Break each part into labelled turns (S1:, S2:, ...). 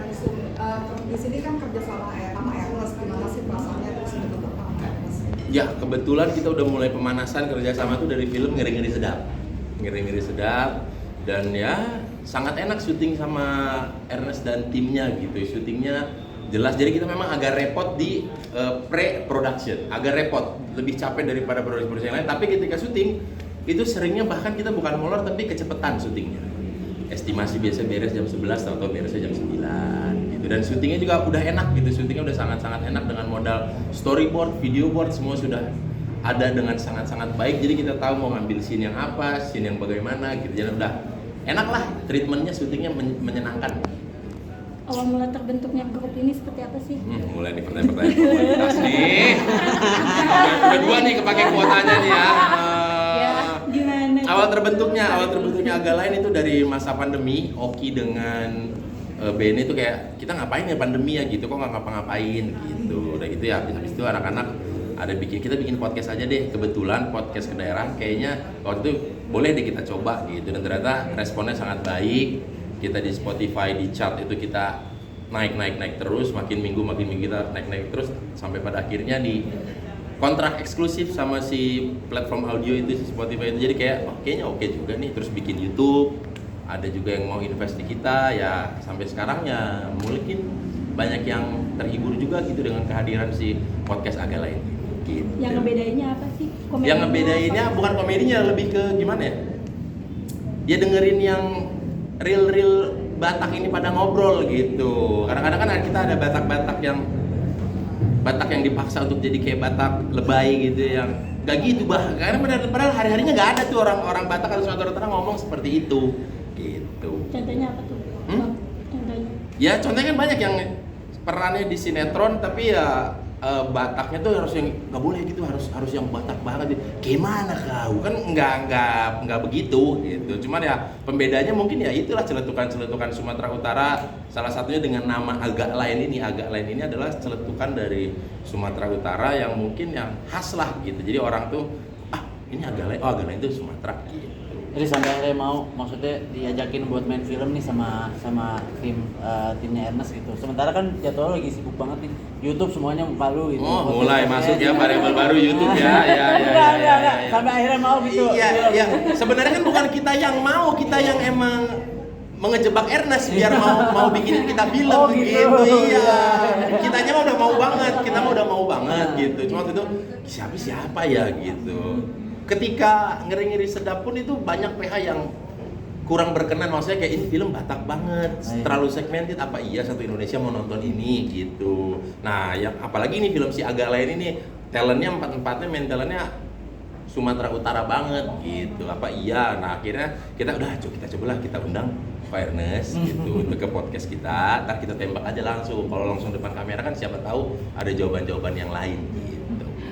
S1: Di sini kan kerja sama Ernest, gimana sih perasaannya terus untuk sama Ernest?
S2: Ya kebetulan kita udah mulai pemanasan kerjasama tuh dari film Ngeri-Ngeri Sedap, dan ya sangat enak syuting sama Ernest dan timnya gitu. Syutingnya jelas, jadi kita memang agak repot di pre-production, agak repot, lebih capek daripada produksi yang lain. Tapi ketika syuting itu seringnya bahkan kita bukan molor tapi kecepatan syutingnya. Estimasi biasa beres jam 11 atau beresnya jam 9 gitu. Dan syutingnya juga udah enak gitu, syutingnya udah sangat-sangat enak dengan modal storyboard, video board, semua sudah ada dengan sangat-sangat baik. Jadi kita tahu mau ngambil scene yang apa, scene yang bagaimana gitu. Jadi udah enak lah, treatmentnya, syutingnya menyenangkan.
S3: Awal mula terbentuknya grup ini seperti apa sih?
S2: Mulai nih pertanyaan-pertanyaan kualitas nih. Udah dua nih kepake kuotanya nih ya.
S3: Gimana?
S2: Awal terbentuknya agak lain itu dari masa pandemi. Oki dengan BN itu kayak kita ngapain ya pandemi ya gitu, kok nggak ngapa-ngapain gitu. Udah gitu ya, habis itu anak-anak kita bikin podcast aja deh. Kebetulan podcast ke daerah kayaknya waktu itu boleh deh kita coba gitu, dan ternyata responnya sangat baik. Kita di Spotify, di chart itu kita naik terus, makin minggu kita naik terus sampai pada akhirnya di kontrak eksklusif sama si platform audio itu, si Spotify itu. Jadi kayak kayaknya oke juga nih, terus bikin YouTube, ada juga yang mau invest di kita ya. Sampai sekarang ya mungkin banyak yang terhibur juga gitu dengan kehadiran si podcast agak lain gitu.
S3: Yang ngebedainnya apa sih? Komedinya
S2: yang ngebedainnya
S3: apa?
S2: Bukan komedinya, lebih ke gimana ya, dia dengerin yang real Batak ini pada ngobrol gitu. Kadang-kadang kan kita ada Batak yang dipaksa untuk jadi kayak Batak lebay gitu, yang gak gitu karena padahal hari-harinya gak ada tuh orang Batak atau Sumatera Utara ngomong seperti itu gitu.
S3: Contohnya apa tuh? Contohnya?
S2: Ya contohnya kan banyak yang perannya di sinetron tapi ya Bataknya tuh harus yang nggak boleh gitu, harus yang Batak banget. Gimana kau? Kan nggak begitu gitu. Cuman ya pembedanya mungkin ya itulah celetukan Sumatera Utara. Salah satunya dengan nama agak lain ini. Agak lain ini adalah celetukan dari Sumatera Utara yang mungkin yang khas lah gitu. Jadi orang tuh ini agak lain. Oh agak lain itu Sumatera gitu.
S4: Jadi sampai akhirnya mau, maksudnya diajakin buat main film nih sama timnya Ernest gitu. Sementara kan jadwal lagi sibuk banget nih. YouTube semuanya muka lu gitu.
S2: Oh, mulai masuk ya variabel baru YouTube ya. Ya.
S4: Sampai akhirnya mau gitu.
S2: Iya. Sebenarnya kan bukan kita yang mau, kita yang emang mengejebak Ernest biar mau bikinin kita film gitu. Iya. Kitanya mah udah mau banget gitu. Cuma waktu itu siapa ya gitu. Ketika Ngeri-Ngeri Sedap pun itu banyak PH yang kurang berkenan, maksudnya kayak ini film Batak banget, terlalu segmented, apa iya satu Indonesia mau nonton ini gitu. Nah, yang apalagi ini film si agak lain ini talentnya empat-empatnya main talentnya Sumatera Utara banget gitu. Apa iya? Nah, akhirnya kita cobalah kita undang Pak Ernest gitu untuk ke podcast kita. Ntar kita tembak aja langsung. Kalau langsung depan kamera kan siapa tahu ada jawaban-jawaban yang lain gitu.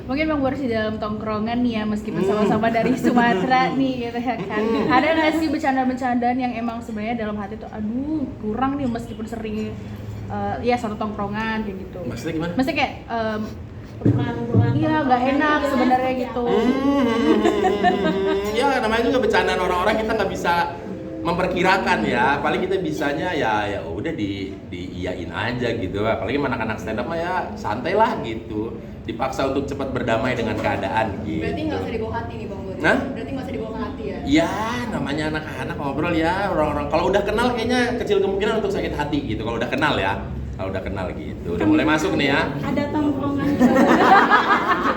S5: Mungkin Bang Boris di dalam tongkrongan nih ya, meskipun sama-sama dari Sumatera nih gitu ya kan. Ada nggak sih bercanda-bercandaan yang emang sebenarnya dalam hati tuh aduh kurang nih meskipun sering ya satu tongkrongan kayak gitu.
S2: Maksudnya gimana?
S5: Maksudnya kayak iya nggak enak sebenarnya gitu.
S2: Ya namanya juga bercandaan orang-orang, kita nggak bisa memperkirakan ya. Paling kita bisanya ya udah diiyain aja gitu. Apalagi anak-anak stand up mah ya santai lah gitu. Dipaksa untuk cepat berdamai dengan keadaan gitu.
S1: Berarti nggak usah dibawa hati nih Bang Boris?
S2: Nah?
S1: Berarti nggak usah dibawa hati ya?
S2: Ya namanya anak-anak ngobrol ya, orang-orang kalau udah kenal kayaknya kecil kemungkinan untuk sakit hati gitu. Kalau udah kenal ya, gitu. Udah mulai masuk nih ya.
S3: Ada tongkrongan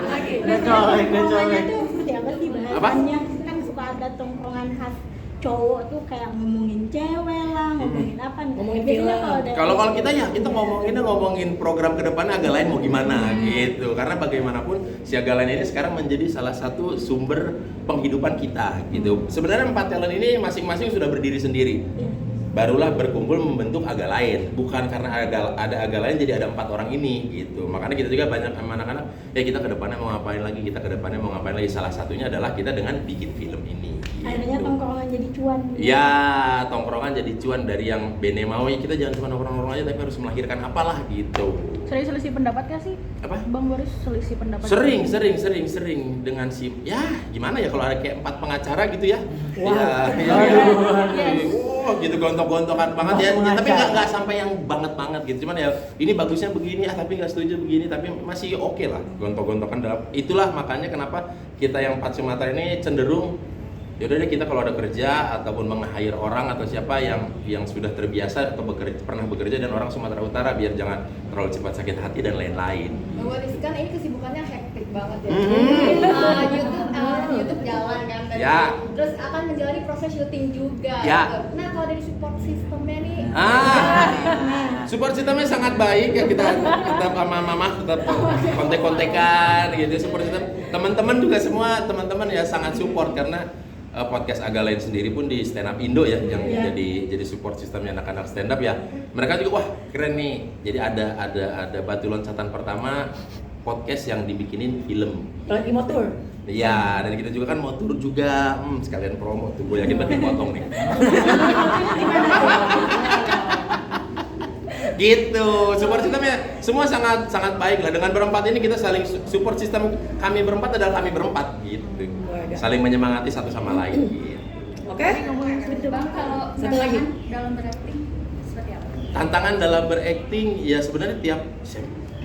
S1: Lagi.
S3: Tongkrongannya tuh seperti apa sih
S2: Apa?
S3: bahasannya? Kan suka ada tongkrongan khas cowok tuh kayak ngomongin cewek lah, ngomongin apa nih?
S1: Ngomongin
S3: Biasanya
S1: film.
S3: kalau
S2: Kalau kita ngomongin program kedepannya agak lain mau gimana gitu. Karena bagaimanapun si agak lain ini sekarang menjadi salah satu sumber penghidupan kita gitu. Sebenarnya 4 talent ini masing-masing sudah berdiri sendiri. Barulah berkumpul membentuk agak lain, bukan karena ada agak lain jadi ada 4 orang ini gitu. Makanya kita juga banyak sama anak-anak ya kita kedepannya mau ngapain lagi, salah satunya adalah kita dengan bikin film ini gitu.
S3: akhirnya tongkrongan jadi cuan.
S2: Ya tongkrongan jadi cuan dari yang Bene mau ya, kita jangan cuma nongkrong aja tapi harus melahirkan apalah gitu.
S5: Selisih pendapat gak sih
S2: apa?
S5: Bang Boris selisih pendapat.
S2: Sering dengan si ya gimana ya kalau ada kayak 4 pengacara gitu ya.
S1: Wow.
S2: Ya.
S5: Yes.
S2: Gitu gontok-gontokan banget ya. Tapi nggak sampai yang banget gitu. Cuman ya ini bagusnya begini tapi nggak setuju begini, tapi masih oke lah gontok-gontokan dalam. Itulah makanya kenapa kita yang 4 Sumatera ini cenderung yaudah deh kita kalau ada kerja ataupun meng-hire orang atau siapa yang sudah terbiasa atau pernah bekerja dan orang Sumatera Utara biar jangan terlalu cepat sakit hati dan lain-lain.
S6: Bang Boris kan ini kesibukannya hektik banget ya. YouTube jalan kan tadi.
S2: Ya.
S6: Terus akan menjalani proses syuting juga.
S2: Ya.
S6: Gitu. Nah kalau dari support sistemnya nih.
S2: Support sistemnya sangat baik ya kita sama mama tetap kontek-kontekan gitu. Support sistem teman-teman juga semua teman-teman ya sangat support karena podcast Agak Lain sendiri pun di Stand Up Indo ya yang jadi support sistemnya anak-anak stand up ya. Mereka juga wah keren nih. Jadi ada batu loncatan pertama podcast yang dibikinin film.
S1: Lagi motor.
S2: Iya, dan kita juga kan mau tur juga. Sekalian promo tuh. Gue yakin banget potong nih. Gitu, support sistemnya semua sangat baik lah. Dengan berempat ini kita saling support sistem kami berempat adalah kami berempat gitu. Saling menyemangati satu sama lain gitu.
S1: Oke?
S3: Bang, kalau
S1: Satu lagi.
S3: tantangan dalam berakting seperti apa?
S2: Tantangan dalam berakting ya sebenarnya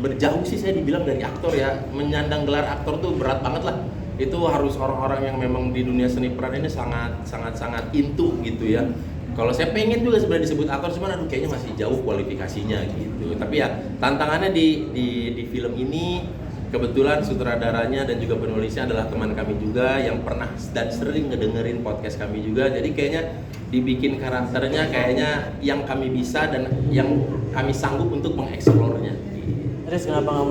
S2: berjauh sih saya dibilang dari aktor ya. Menyandang gelar aktor tuh berat banget lah. Itu harus orang-orang yang memang di dunia seni peran ini sangat into gitu ya. Kalau saya pengen juga sebenarnya disebut aktor, cuman aduh kayaknya masih jauh kualifikasinya gitu. Tapi ya tantangannya di film ini kebetulan sutradaranya dan juga penulisnya adalah teman kami juga yang pernah dan sering ngedengerin podcast kami juga. Jadi kayaknya dibikin karakternya kayaknya yang kami bisa dan yang kami sanggup untuk mengeksplornya.
S4: Terus kenapa nggak